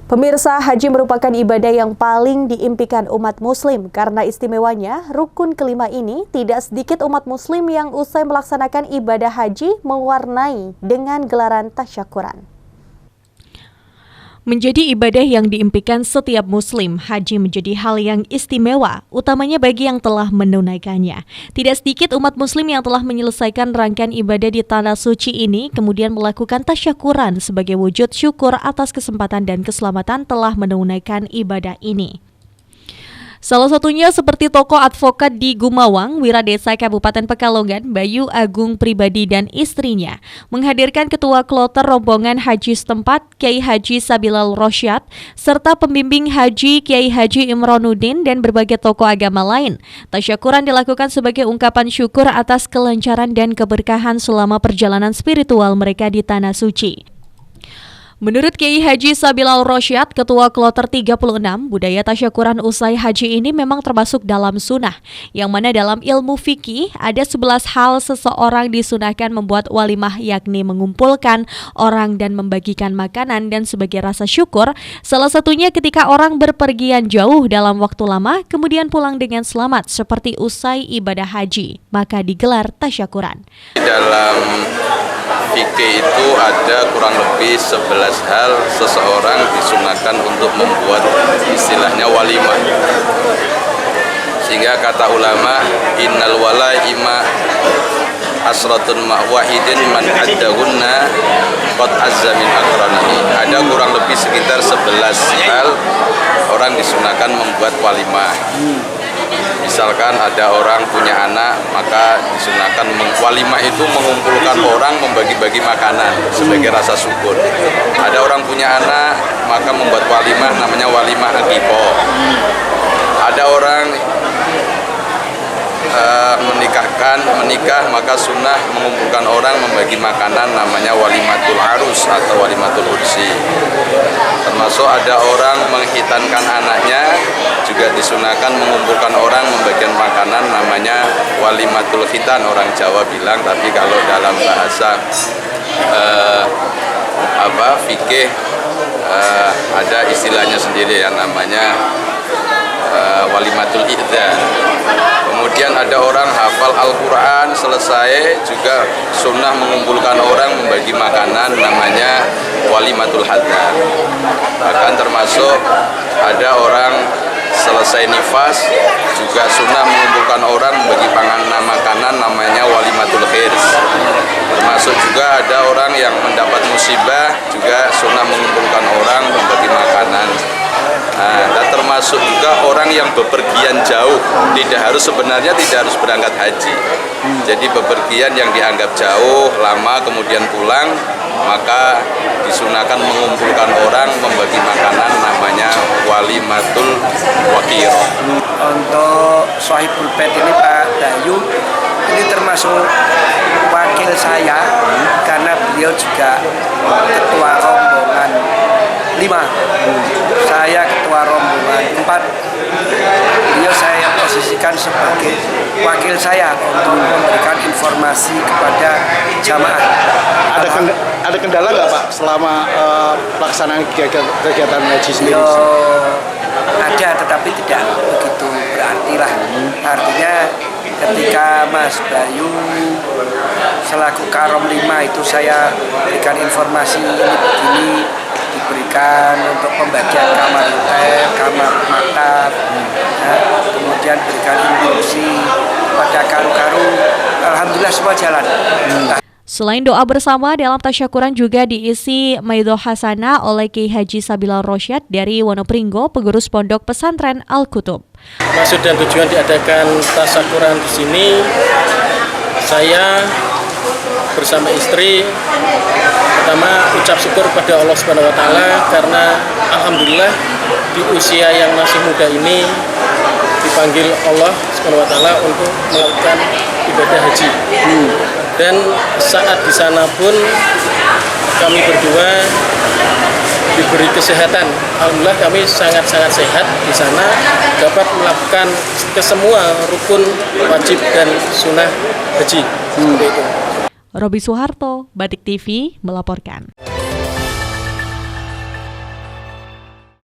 Pemirsa, haji merupakan ibadah yang paling diimpikan umat muslim karena istimewanya rukun kelima ini tidak sedikit umat muslim yang usai melaksanakan ibadah haji mewarnai dengan gelaran tasyakuran. Menjadi ibadah yang diimpikan setiap muslim, haji menjadi hal yang istimewa, utamanya bagi yang telah menunaikannya. Tidak sedikit umat muslim yang telah menyelesaikan rangkaian ibadah di Tanah Suci ini, kemudian melakukan tasyakuran sebagai wujud syukur atas kesempatan dan keselamatan telah menunaikan ibadah ini. Salah satunya seperti tokoh advokat di Gumawang, Wiradesa Kabupaten Pekalongan, Bayu Agung Pribadi dan istrinya, menghadirkan Ketua Kloter Rombongan Haji setempat, Kiai Haji Sabilal Rosyad, serta pembimbing haji Kiai Haji Imronuddin dan berbagai tokoh agama lain. Tasyakuran dilakukan sebagai ungkapan syukur atas kelancaran dan keberkahan selama perjalanan spiritual mereka di Tanah Suci. Menurut Kiai Haji Sabilal Rosyad, Ketua Kloter 36, budaya tasyakuran usai haji ini memang termasuk dalam sunnah, yang mana dalam ilmu fikih ada 11 hal seseorang disunahkan membuat walimah, yakni mengumpulkan orang dan membagikan makanan dan sebagai rasa syukur, salah satunya ketika orang berpergian jauh dalam waktu lama, kemudian pulang dengan selamat seperti usai ibadah haji, maka digelar tasyakuran. Dalam fikih itu ada kurang lebih 11 hal seseorang disunahkan untuk membuat istilahnya walimah. Sehingga kata ulama, innal walaima asratun ma'wahidin man addahunna qad azza min akranihi. Ada kurang lebih sekitar 11 hal orang disunahkan membuat walimah. Misalkan ada orang punya anak, maka disunahkan walimah itu mengumpulkan orang, membagi-bagi makanan sebagai rasa syukur. Ada orang punya anak, maka membuat walimah, namanya walimah aqiqah. Ada orang menikah, maka sunnah mengumpulkan orang, membagi makanan, namanya walimatul arus atau walimatul ursi. Termasuk ada orang menghitankan anaknya, juga disunahkan mengumpulkan orang, membagikan makanan, namanya walimatul khitan, orang Jawa bilang, tapi kalau dalam bahasa fikih ada istilahnya sendiri yang namanya walimatul idzan. Kemudian ada orang hafal Al-Quran selesai, juga sunnah mengumpulkan orang, membagi makanan, namanya walimatul hadar. Bahkan termasuk ada orang selesai nifas, juga sunnah mengumpulkan orang, membagi makanan, namanya walimatul khirs. Termasuk juga ada orang yang mendapat musibah, juga sunnah mengumpulkan orang, membagi makanan. Dan termasuk juga orang yang bepergian jauh, sebenarnya tidak harus berangkat haji. Jadi bepergian yang dianggap jauh, lama, kemudian pulang, maka disunahkan mengumpulkan orang, membagi makanan, namanya walimatul waqirah. Untuk Sohibul Bait ini Pak Bayu, ini termasuk wakil saya karena beliau juga ketua rombongan 5, saya ketua rombongan 4. Beliau saya posisikan sebagai wakil saya untuk memberikan informasi kepada jamaah. Ada kendala nggak Pak selama pelaksanaan kegiatan haji sendiri? Ada, tetapi tidak begitu berarti lah. Artinya ketika Mas Bayu selaku Karom 5 itu saya berikan informasi ini begini, diberikan untuk pembagian kamar hotel, kamar maktab, kemudian berikan instruksi pada karu-karu. Alhamdulillah semua jalan. Selain doa bersama, dalam tasyakuran juga diisi Maido Hasanah oleh Kiai Haji Sabilal Rosyad dari Wonopringgo, pengurus Pondok Pesantren Al-Kutub. Maksud dan tujuan diadakan tasyakuran di sini, saya bersama istri pertama ucap syukur pada Allah Subhanahu wa taala karena alhamdulillah di usia yang masih muda ini dipanggil Allah Subhanahu wa taala untuk melakukan ibadah haji. Dan saat di sana pun kami berdua diberi kesehatan. Alhamdulillah kami sangat-sangat sehat di sana, dapat melakukan kesemua rukun wajib dan sunnah haji. Seperti itu. Robi Suharto, Batik TV melaporkan.